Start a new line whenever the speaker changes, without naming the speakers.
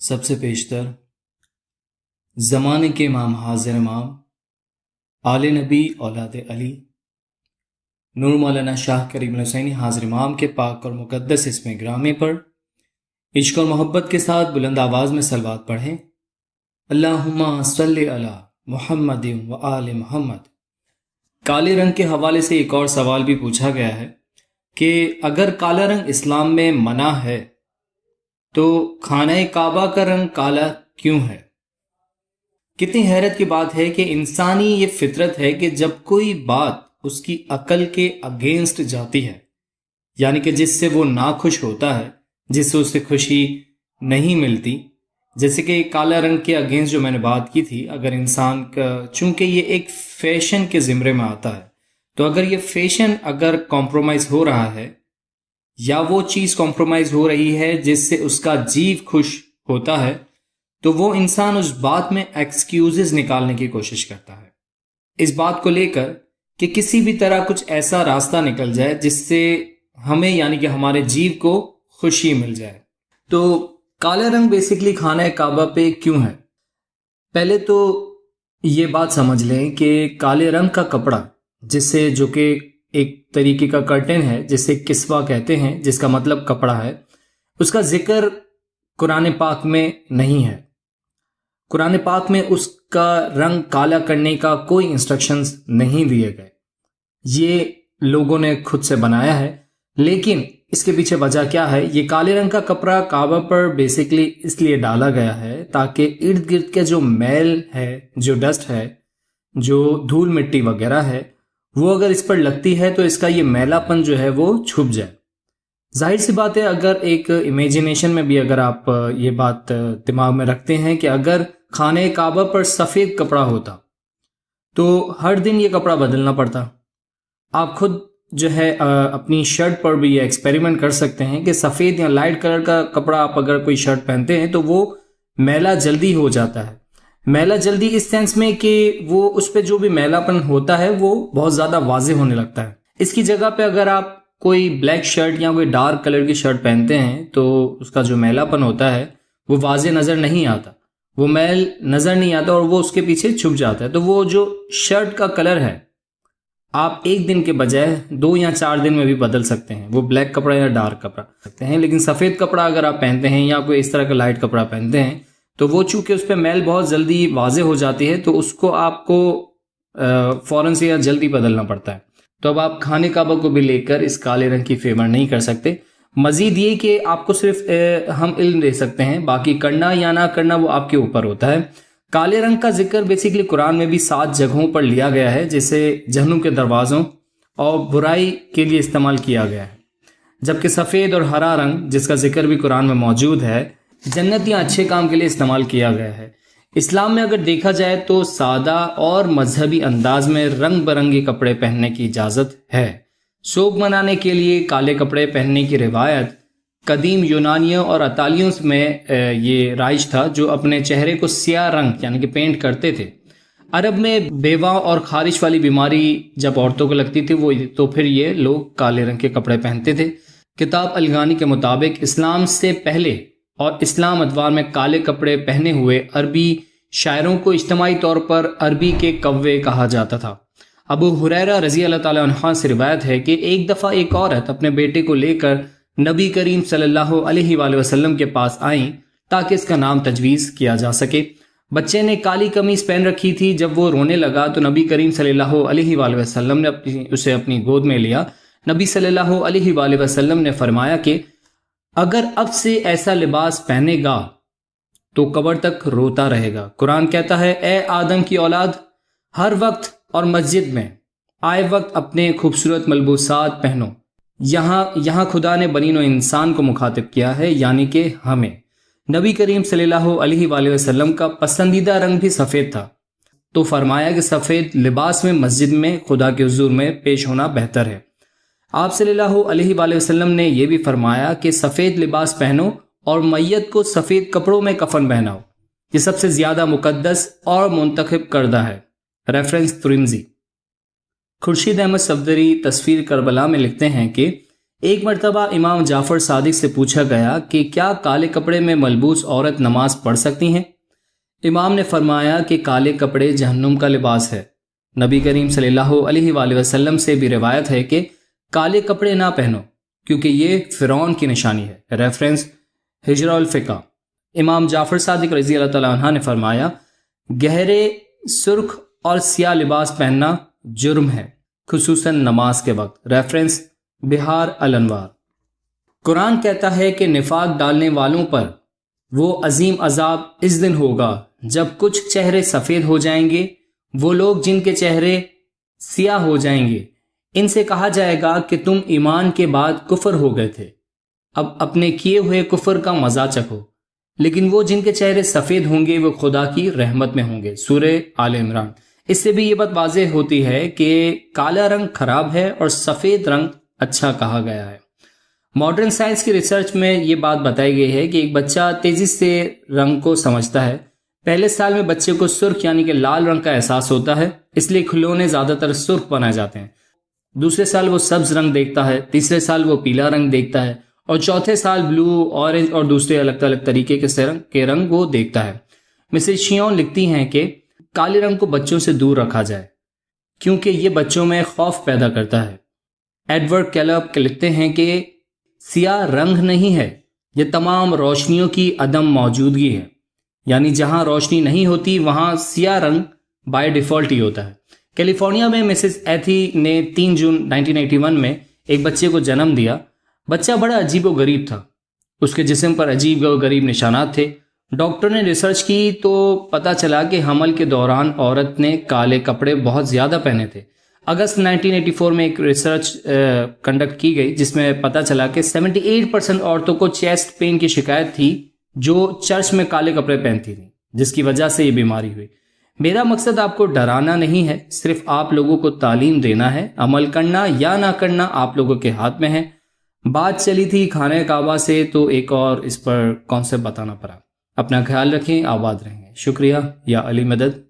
सबसे पेशतर ज़माने के इमाम हाज़िर इमाम आले नबी औलाद अली नूर मौलाना शाह करीम हुसैनी हाज़िर इमाम के पाक और मुक़द्दस इसमें ग्रामी पर इश्क और मोहब्बत के साथ बुलंद आवाज़ में सलवात पढ़ें। अल्लाहुम्मा सल्लि अला मुहम्मद व आले मुहम्मद। काले रंग के हवाले से एक और सवाल भी पूछा गया है कि अगर काला रंग इस्लाम में मना है तो खाना काबा का रंग काला क्यों है। कितनी हैरत की बात है कि इंसानी ये फितरत है कि जब कोई बात उसकी अकल के अगेंस्ट जाती है, यानी कि जिससे वो नाखुश होता है, जिससे उसे खुशी नहीं मिलती, जैसे कि काला रंग के अगेंस्ट जो मैंने बात की थी, अगर इंसान का चूंकि ये एक फैशन के जिम्रे में आता है, तो अगर ये फैशन अगर कॉम्प्रोमाइज हो रहा है या वो चीज कॉम्प्रोमाइज हो रही है जिससे उसका जीव खुश होता है, तो वो इंसान उस बात में एक्सक्यूजेस निकालने की कोशिश करता है, इस बात को लेकर कि किसी भी तरह कुछ ऐसा रास्ता निकल जाए जिससे हमें यानी कि हमारे जीव को खुशी मिल जाए। तो काला रंग बेसिकली खाना काबा पे क्यों है। पहले तो ये बात समझ लें कि काले रंग का कपड़ा, जिससे जो कि एक तरीके का कर्टन है जिसे किस्वा कहते हैं, जिसका मतलब कपड़ा है, उसका जिक्र कुरान पाक में नहीं है। कुरान पाक में उसका रंग काला करने का कोई इंस्ट्रक्शंस नहीं दिए गए, ये लोगों ने खुद से बनाया है। लेकिन इसके पीछे वजह क्या है, ये काले रंग का कपड़ा काबा पर बेसिकली इसलिए डाला गया है ताकि इर्द गिर्द के जो मैल है, जो डस्ट है, जो धूल मिट्टी वगैरह है, वो अगर इस पर लगती है तो इसका ये मैलापन जो है वो छुप जाए। जाहिर सी बात है, अगर एक इमेजिनेशन में भी अगर आप ये बात दिमाग में रखते हैं कि अगर खाने काबा पर सफ़ेद कपड़ा होता तो हर दिन ये कपड़ा बदलना पड़ता। आप खुद जो है अपनी शर्ट पर भी ये एक्सपेरिमेंट कर सकते हैं कि सफ़ेद या लाइट कलर का कपड़ा आप अगर कोई शर्ट पहनते हैं तो वो मैला जल्दी हो जाता है। मैला जल्दी इस सेंस में कि वो उस पर जो भी मैलापन होता है वो बहुत ज़्यादा वाज़े होने लगता है। इसकी जगह पे अगर आप कोई ब्लैक शर्ट या कोई डार्क कलर की शर्ट पहनते हैं तो उसका जो मैलापन होता है वो वाज़े नज़र नहीं आता, वो मैल नज़र नहीं आता और वो उसके पीछे छुप जाता है। तो वो जो शर्ट का कलर है आप एक दिन के बजाय 2 या 4 दिन में भी बदल सकते हैं, वो ब्लैक कपड़ा या डार्क कपड़ा सकते हैं। लेकिन सफ़ेद कपड़ा अगर आप पहनते हैं या कोई इस तरह का लाइट कपड़ा पहनते हैं तो वो चूंकि उस पर मैल बहुत जल्दी वाज़े हो जाती है तो उसको आपको फ़ौरन से या जल्दी बदलना पड़ता है। तो अब आप खाने काबा को भी लेकर इस काले रंग की फेवर नहीं कर सकते। मजीद ये कि आपको सिर्फ हम इल्म दे सकते हैं, बाकी करना या ना करना वो आपके ऊपर होता है। काले रंग का जिक्र बेसिकली कुरान में भी 7 जगहों पर लिया गया है, जिसे जहन्नुम के दरवाज़ों और बुराई के लिए इस्तेमाल किया गया है, जबकि सफ़ेद और हरा रंग जिसका जिक्र भी कुरान में मौजूद है जन्नत या अच्छे काम के लिए इस्तेमाल किया गया है। इस्लाम में अगर देखा जाए तो सादा और मजहबी अंदाज में रंग बिरंगे कपड़े पहनने की इजाज़त है। शोक मनाने के लिए काले कपड़े पहनने की रिवायत कदीम यूनानियों और अतालियों में ये राइज था, जो अपने चेहरे को सियाह रंग यानी कि पेंट करते थे। अरब में बेवा और खारिश वाली बीमारी जब औरतों को लगती थी वो तो फिर ये लोग काले रंग के कपड़े पहनते थे। किताब अलगानी के मुताबिक इस्लाम से पहले और इस्लाम अदवार में काले कपड़े पहने हुए अरबी शायरों को इज्तिमाई तौर पर अरबी के कव्वे कहा जाता था। अबू हुरैरा रज़ी अल्लाह ताला अन्हु से रिवायत है कि एक दफ़ा एक औरत अपने बेटे को लेकर नबी करीम सल्लल्लाहु अलैहि वसल्लम के पास आई ताकि इसका नाम तजवीज़ किया जा सके। बच्चे ने काली कमीज पहन रखी थी। जब वो रोने लगा तो नबी करीम सल्लल्लाहु अलैहि वसल्लम ने उसे अपनी गोद में लिया। नबी सल्लल्लाहु अलैहि वसल्लम ने फरमाया कि अगर अब से ऐसा लिबास पहनेगा तो कब्र तक रोता रहेगा। कुरान कहता है, ए आदम की औलाद, हर वक्त और मस्जिद में आए वक्त अपने खूबसूरत मलबूसात पहनो। यहाँ खुदा ने बनी नौ इंसान को मुखातिब किया है, यानी कि हमें। नबी करीम सल्लल्लाहु अलैहि वसल्लम का पसंदीदा रंग भी सफ़ेद था, तो फरमाया कि सफ़ेद लिबास में मस्जिद में खुदा के हुजूर में पेश होना बेहतर है। आप सल्लल्लाहु अलैहि वसल्लम ने यह भी फरमाया कि सफ़ेद लिबास पहनो और मैयत को सफ़ेद कपड़ों में कफन पहनाओ, ये सबसे ज़्यादा मुकद्दस और मुंतखब करदा है। रेफरेंस तिर्मिज़ी। खुर्शीद अहमद सफदरी तस्वीर करबला में लिखते हैं कि एक मरतबा इमाम जाफर सादिक से पूछा गया कि क्या काले कपड़े में मलबूस औरत नमाज पढ़ सकती हैं। इमाम ने फरमाया कि काले कपड़े जहन्नुम का लिबास है। नबी करीम सल्लल्लाहु अलैहि वसल्लम से भी रिवायत है कि काले कपड़े ना पहनो क्योंकि ये फिरौन की निशानी है। रेफरेंस हिजरुल फिका। इमाम जाफर सादिक रज़ी अल्लाह तआला अन्हु ने फरमाया, गहरे सुर्ख और सियाह लिबास पहनना जुर्म है, खुसूसन नमाज के वक्त। रेफरेंस बिहार अल अनवार। कुरान कहता है कि निफाक डालने वालों पर वो अजीम अजाब इस दिन होगा जब कुछ चेहरे सफ़ेद हो जाएंगे। वो लोग जिनके चेहरे सियाह हो जाएंगे, इनसे कहा जाएगा कि तुम ईमान के बाद कुफर हो गए थे, अब अपने किए हुए कुफर का मजा चखो। लेकिन वो जिनके चेहरे सफ़ेद होंगे वो खुदा की रहमत में होंगे। सूरह आले इमरान। इससे भी ये बात वाज़ेह होती है कि काला रंग खराब है और सफ़ेद रंग अच्छा कहा गया है। मॉडर्न साइंस की रिसर्च में ये बात बताई गई है कि एक बच्चा तेजी से रंग को समझता है। पहले साल में बच्चे को सुर्ख यानी कि लाल रंग का एहसास होता है, इसलिए खिलौने ज्यादातर सुर्ख बनाए जाते हैं। दूसरे साल वो सब्ज रंग देखता है, तीसरे साल वो पीला रंग देखता है और चौथे साल ब्लू, ऑरेंज और दूसरे अलग अलग तरीके के रंग वो देखता है। मिसेस शियोन लिखती हैं कि काले रंग को बच्चों से दूर रखा जाए क्योंकि ये बच्चों में खौफ पैदा करता है। एडवर्ड कैलब लिखते हैं कि सियाह रंग नहीं है, ये तमाम रोशनियों की अदम मौजूदगी है, यानी जहां रोशनी नहीं होती वहां सियाह रंग बाय डिफॉल्ट ही होता है। कैलिफोर्निया में मिसेस एथी ने 3 जून 1981 में एक बच्चे को जन्म दिया। बच्चा बड़ा अजीब व गरीब था, उसके जिस्म पर अजीब व गरीब निशानात थे। डॉक्टर ने रिसर्च की तो पता चला कि हमल के दौरान औरत ने काले कपड़े बहुत ज़्यादा पहने थे। अगस्त 1984 में एक रिसर्च कंडक्ट की गई जिसमें पता चला कि 78% औरतों को चेस्ट पेन की शिकायत थी जो चर्च में काले कपड़े पहनती थी, जिसकी वजह से ये बीमारी हुई। मेरा मकसद आपको डराना नहीं है, सिर्फ आप लोगों को तालीम देना है। अमल करना या ना करना आप लोगों के हाथ में है। बात चली थी खाने काबा से तो एक और इस पर कॉन्सेप्ट बताना पड़ा। अपना ख्याल रखें, आबाद रहेंगे। शुक्रिया। या अली मदद।